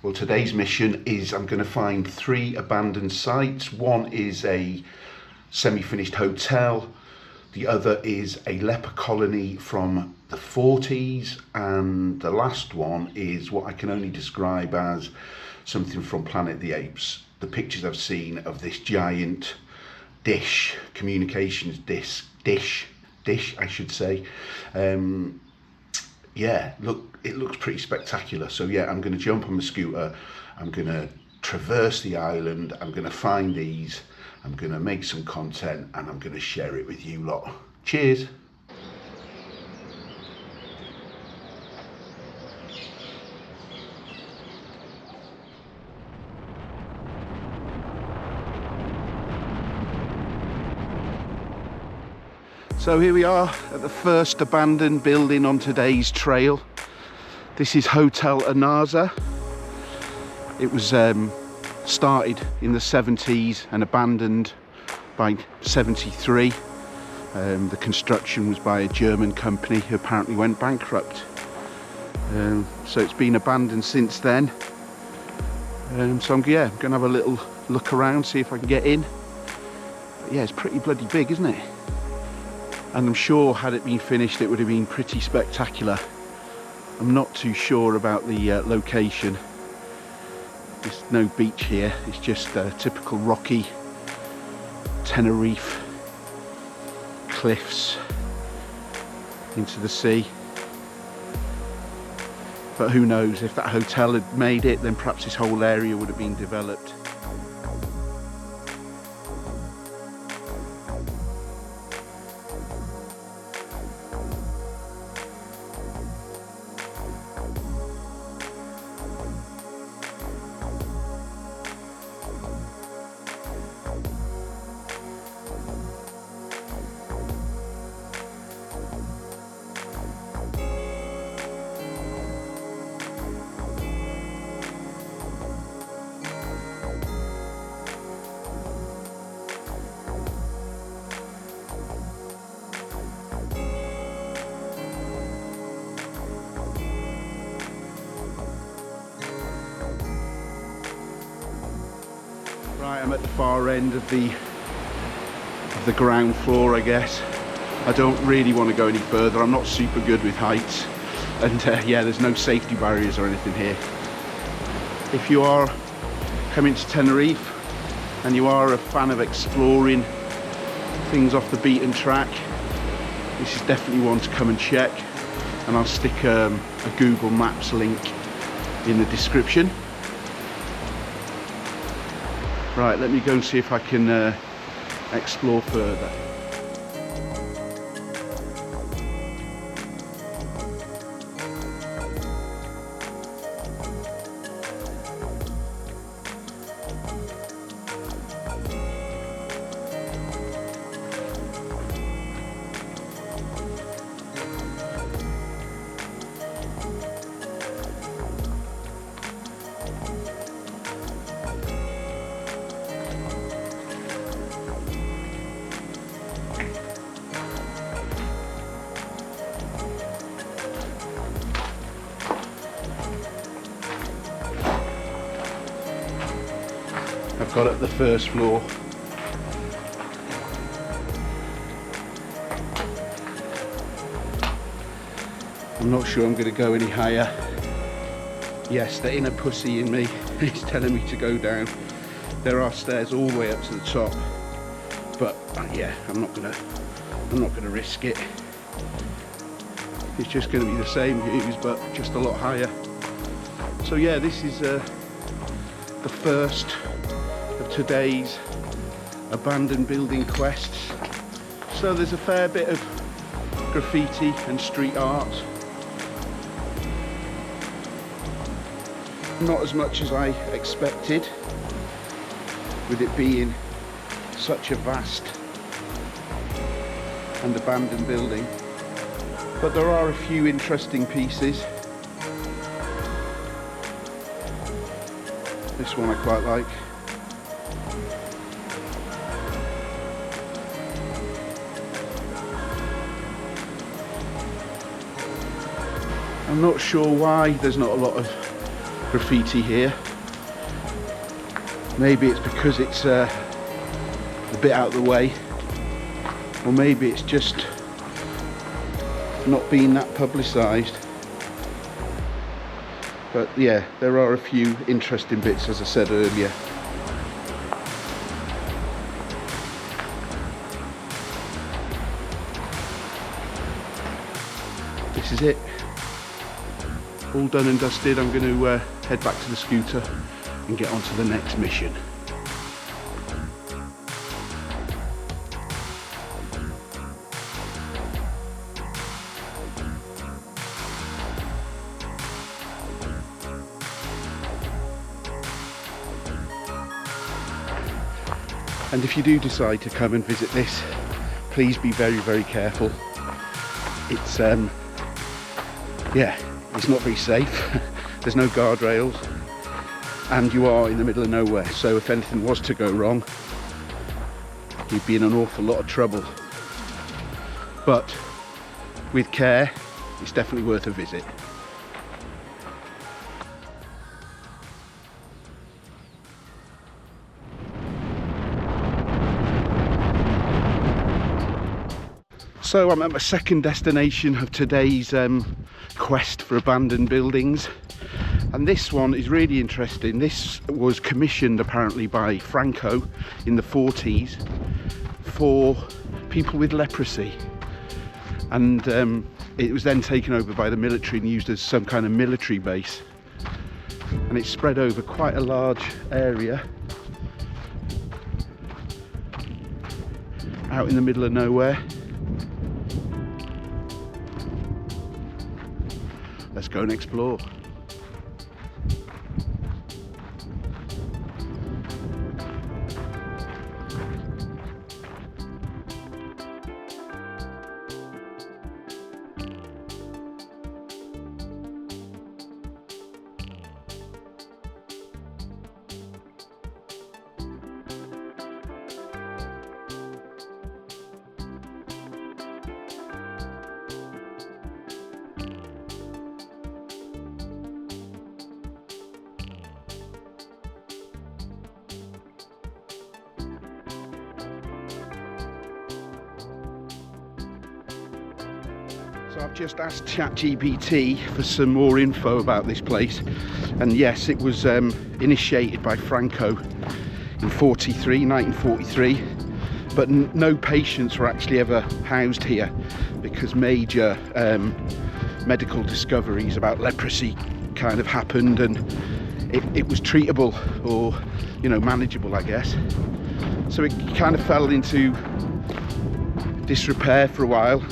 Well, today's mission is I'm going to find 3 abandoned sites. One is a semi-finished hotel, the other is a leper colony from the 40s, and the last one is what I can only describe as something from Planet of the Apes. The pictures I've seen of this giant dish, communications dish I should say. Yeah, look, it looks pretty spectacular. So yeah, I'm going to jump on my scooter, I'm going to traverse the island, I'm going to find these, I'm going to make some content, and I'm going to share it with you lot. Cheers. So here we are at the first abandoned building on today's trail. This is Hotel Anaza. It was started in the 70s and abandoned by 73. The construction was by a German company who apparently went bankrupt. So it's been abandoned since then. So I'm going to have a little look around, see if I can get in. But yeah, it's pretty bloody big, isn't it? And I'm sure had it been finished it would have been pretty spectacular. I'm not too sure about the location. There's no beach here, it's just typical rocky Tenerife cliffs into the sea. But who knows, if that hotel had made it, then perhaps this whole area would have been developed. Right, I'm at the far end of the ground floor, I guess. I don't really want to go any further. I'm not super good with heights, and yeah, there's no safety barriers or anything here. If you are coming to Tenerife and you are a fan of exploring things off the beaten track, this is definitely one to come and check, and I'll stick a Google Maps link in the description. Right, let me go and see if I can explore further. I've got at the first floor. I'm not sure I'm going to go any higher. Yes, the inner pussy in me is telling me to go down. There are stairs all the way up to the top, but yeah, I'm not gonna risk it. It's just going to be the same views, but just a lot higher. So yeah, this is the first of today's abandoned building quests. So there's a fair bit of graffiti and street art. Not as much as I expected, with it being such a vast and abandoned building. But there are a few interesting pieces. This one I quite like. I'm not sure why there's not a lot of graffiti here. Maybe it's because it's a bit out of the way, or maybe it's just not being that publicised. But yeah, there are a few interesting bits, as I said earlier. This is it. All done and dusted. I'm going to head back to the scooter and get on to the next mission. And if you do decide to come and visit this, please be very, very careful. It's yeah, it's not very safe. There's no guardrails, and you are in the middle of nowhere, so if anything was to go wrong, you'd be in an awful lot of trouble. But with care, it's definitely worth a visit. So I'm at my second destination of today's quest for abandoned buildings, and this one is really interesting. This was commissioned apparently by Franco in the 40s for people with leprosy, and it was then taken over by the military and used as some kind of military base, and it's spread over quite a large area out in the middle of nowhere. Let's go and explore. So I've just asked ChatGPT for some more info about this place, and yes, it was initiated by Franco in 1943, but no patients were actually ever housed here because major medical discoveries about leprosy kind of happened, and it was treatable, or manageable, I guess. So it kind of fell into disrepair for a while.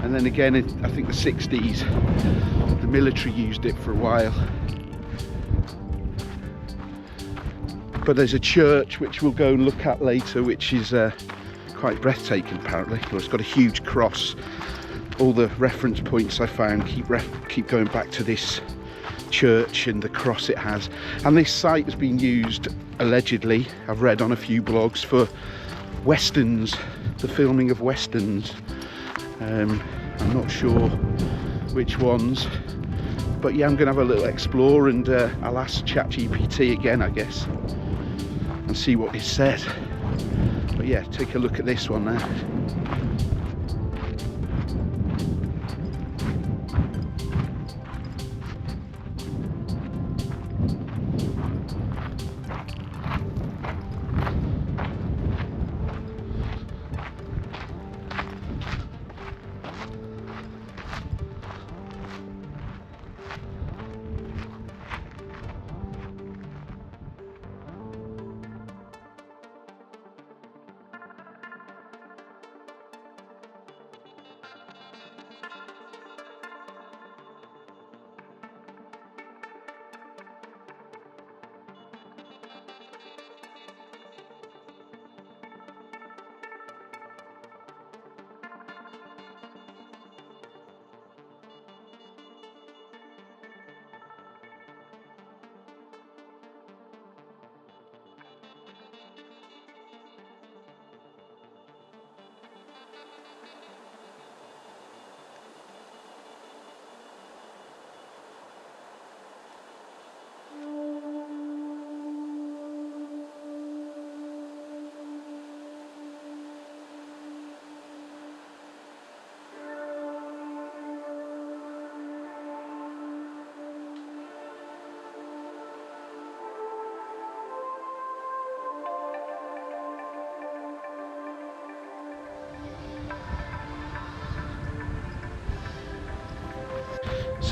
And then again, I think the 60s, the military used it for a while. But there's a church which we'll go and look at later, which is quite breathtaking apparently. Well, it's got a huge cross. All the reference points I found keep going back to this church and the cross it has. And this site has been used, allegedly, I've read on a few blogs, for westerns, the filming of westerns. I'm not sure which ones, but yeah, I'm going to have a little explore, and I'll ask ChatGPT again, I guess, and see what it says. But yeah, take a look at this one now.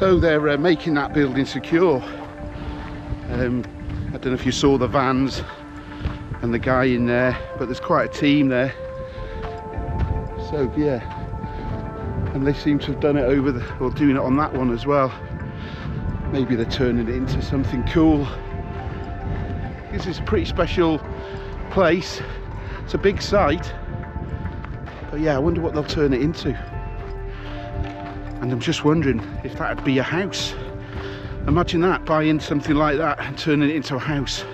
So they're making that building secure. I don't know if you saw the vans and the guy in there, but there's quite a team there. So yeah, and they seem to have done it over the, or doing it on that one as well. Maybe they're turning it into something cool. This is a pretty special place. It's a big site, but yeah, I wonder what they'll turn it into. And I'm just wondering if that'd be a house. Imagine that, buying something like that and turning it into a house.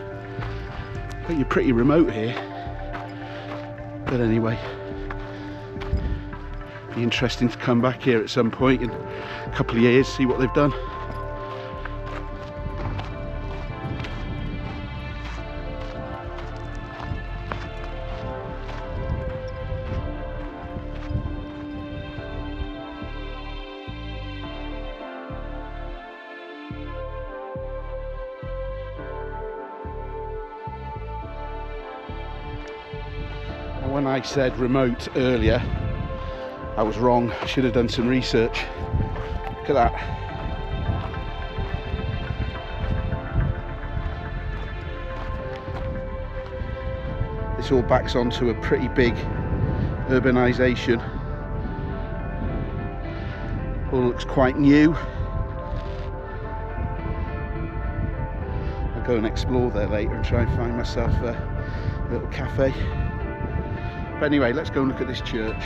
But you're pretty remote here. But anyway, be interesting to come back here at some point in a couple of years, see what they've done. When I said remote earlier, I was wrong. I should have done some research. Look at that. This all backs onto a pretty big urbanisation. All looks quite new. I'll go and explore there later and try and find myself a little cafe. But anyway, let's go and look at this church.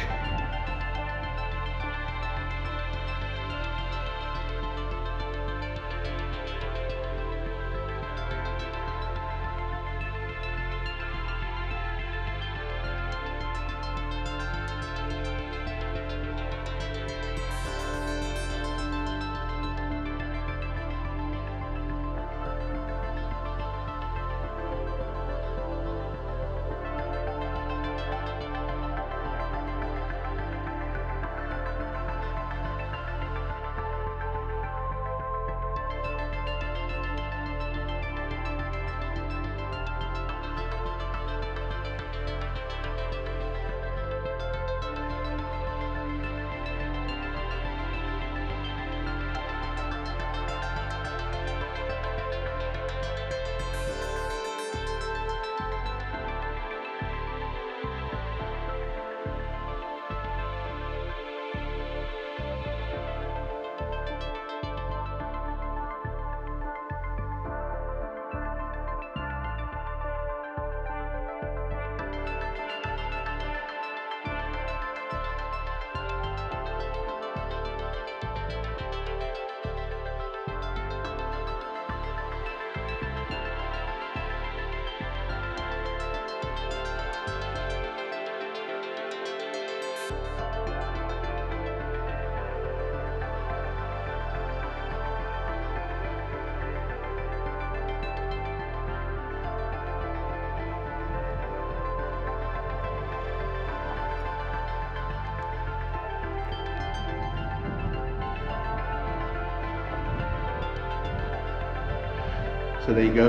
So there you go,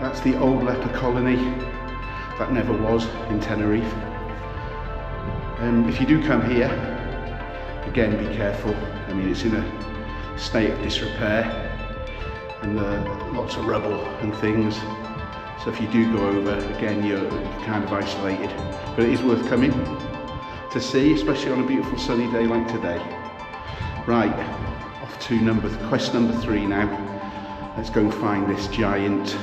that's the old leper colony that never was in Tenerife. If you do come here, again be careful. I mean, it's in a state of disrepair and lots of rubble and things. So if you do go over, again you're kind of isolated. But it is worth coming to see, especially on a beautiful sunny day like today. Right, off to quest number 3 now. Let's go and find this giant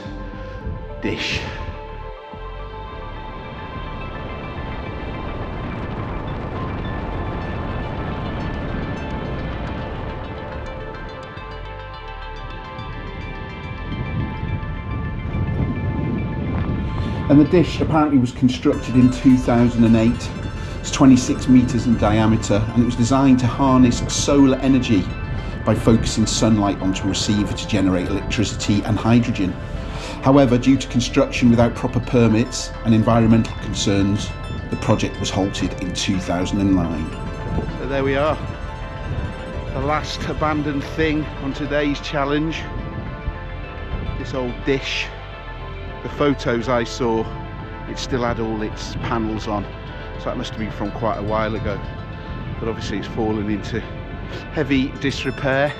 dish. And the dish apparently was constructed in 2008. It's 26 meters in diameter, and it was designed to harness solar energy by focusing sunlight onto a receiver to generate electricity and hydrogen. However, due to construction without proper permits and environmental concerns, the project was halted in 2009. So there we are, the last abandoned thing on today's challenge. This old dish. The photos I saw, it still had all its panels on, so that must have been from quite a while ago. But obviously it's fallen into heavy disrepair.